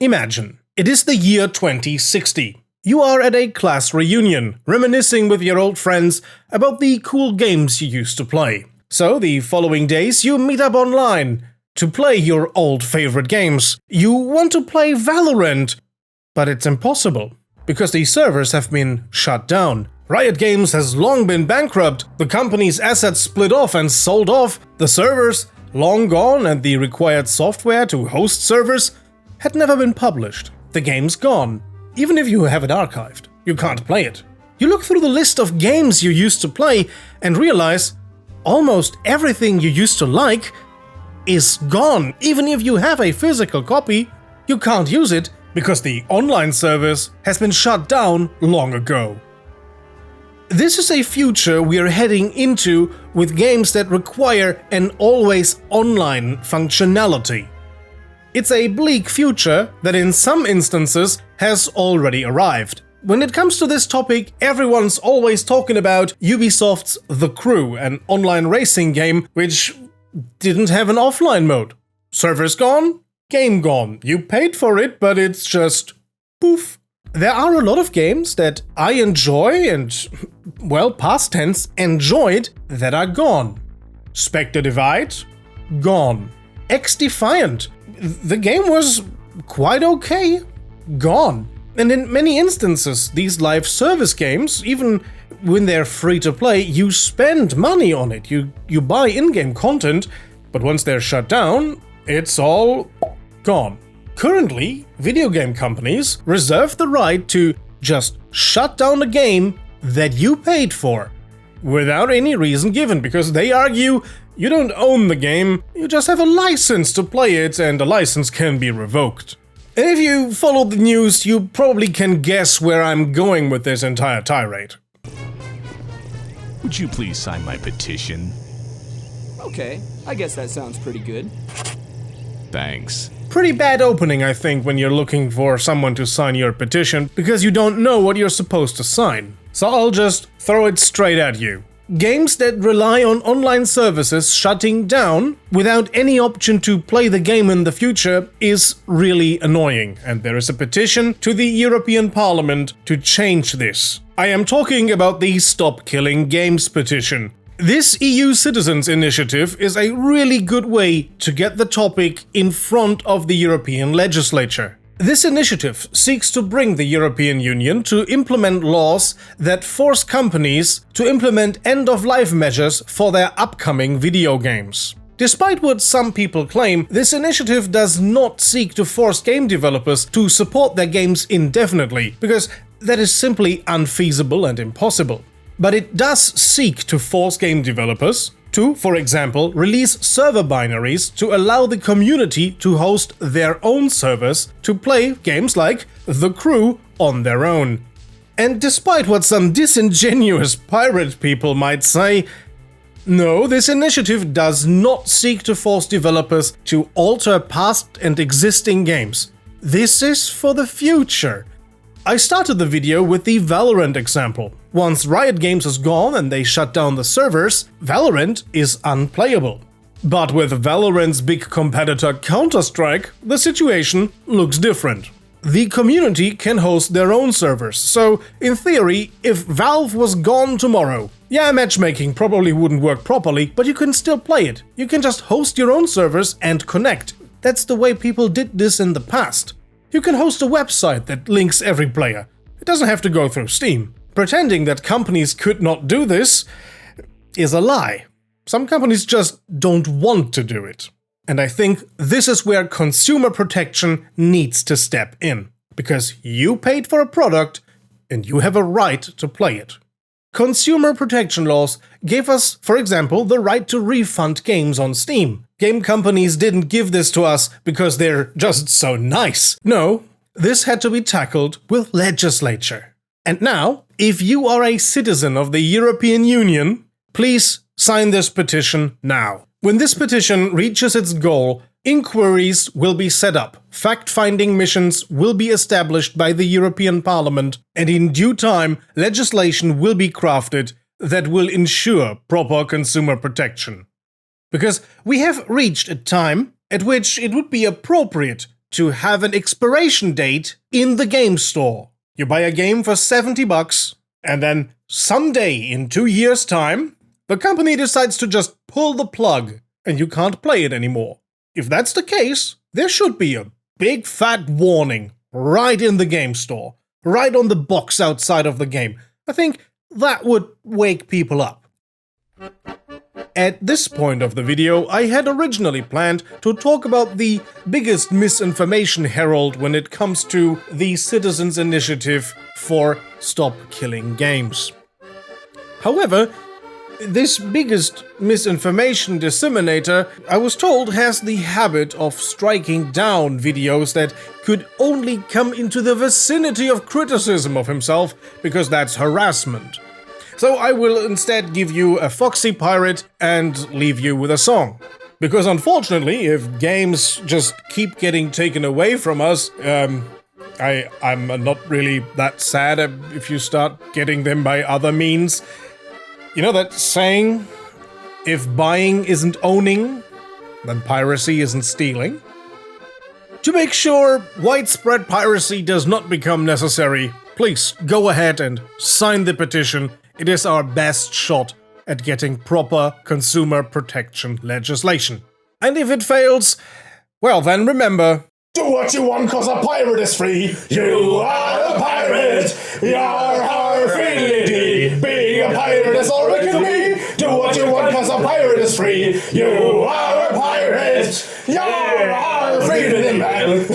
Imagine, it is the year 2060. You are at a class reunion, reminiscing with your old friends about the cool games you used to play. So the following days you meet up online to play your old favorite games. You want to play Valorant, but it's impossible, because the servers have been shut down. Riot Games has long been bankrupt, the company's assets split off and sold off, the servers long gone, and the required software to host servers had never been published. The game's gone. Even if you have it archived, you can't play it. You look through the list of games you used to play and realize almost everything you used to like is gone. Even if you have a physical copy, you can't use it because the online service has been shut down long ago. This is a future we are heading into with games that require an always online functionality. It's a bleak future that in some instances has already arrived. When it comes to this topic, everyone's always talking about Ubisoft's The Crew, an online racing game which didn't have an offline mode. Servers gone, game gone. You paid for it, but it's just poof. There are a lot of games that I enjoy and, well, past tense, enjoyed, that are gone. Spectre Divide? Gone. X-Defiant? The game was quite okay. Gone. And in many instances, these live service games, even when they're free to play, you spend money on it. You buy in-game content, but once they're shut down, it's all gone. Currently, video game companies reserve the right to just shut down a game that you paid for, without any reason given, because they argue you don't own the game, you just have a license to play it, and a license can be revoked. And if you follow the news, you probably can guess where I'm going with this entire tirade. Would you please sign my petition? Okay, I guess that sounds pretty good. Thanks. Pretty bad opening, I think, when you're looking for someone to sign your petition, because you don't know what you're supposed to sign. So I'll just throw it straight at you. Games that rely on online services shutting down without any option to play the game in the future is really annoying, and there is a petition to the European Parliament to change this. I am talking about the Stopkillinggames petition. This EU Citizens Initiative is a really good way to get the topic in front of the European legislature. This initiative seeks to bring the European Union to implement laws that force companies to implement end-of-life measures for their upcoming video games. Despite what some people claim, this initiative does not seek to force game developers to support their games indefinitely, because that is simply unfeasible and impossible. But it does seek to force game developers to, for example, release server binaries to allow the community to host their own servers to play games like The Crew on their own. And despite what some disingenuous pirate people might say, no, this initiative does not seek to force developers to alter past and existing games. This is for the future. I started the video with the Valorant example. Once Riot Games is gone and they shut down the servers, Valorant is unplayable. But with Valorant's big competitor Counter-Strike, the situation looks different. The community can host their own servers, so in theory, if Valve was gone tomorrow, yeah, matchmaking probably wouldn't work properly, but you can still play it. You can just host your own servers and connect. That's the way people did this in the past. You can host a website that links every player. It doesn't have to go through Steam. Pretending that companies could not do this is a lie. Some companies just don't want to do it. And I think this is where consumer protection needs to step in. Because you paid for a product and you have a right to play it. Consumer protection laws gave us, for example, the right to refund games on Steam. Game companies didn't give this to us because they're just so nice. No, this had to be tackled with legislature. And now, if you are a citizen of the European Union, please sign this petition now. When this petition reaches its goal, inquiries will be set up, fact-finding missions will be established by the European Parliament, and in due time, legislation will be crafted that will ensure proper consumer protection. Because we have reached a time at which it would be appropriate to have an expiration date in the game store. You buy a game for $70, and then someday in 2 years' time, the company decides to just pull the plug, and you can't play it anymore. If that's the case, there should be a big fat warning right in the game store, right on the box outside of the game. I think that would wake people up. At this point of the video, I had originally planned to talk about the biggest misinformation herald when it comes to the citizens' initiative for Stop Killing Games. However, this biggest misinformation disseminator, I was told, has the habit of striking down videos that could only come into the vicinity of criticism of himself, because that's harassment. So I will instead give you a foxy pirate and leave you with a song. Because unfortunately, if games just keep getting taken away from us, I'm not really that sad if you start getting them by other means. You know that saying, if buying isn't owning, then piracy isn't stealing? To make sure widespread piracy does not become necessary, please go ahead and sign the petition. It is our best shot at getting proper consumer protection legislation. And if it fails, well then remember, do what you want cause a pirate is free. You are a pirate. You're free. Being a pirate is all it can be. Do what you want cause a pirate is free. You are a pirate. You're free to the man.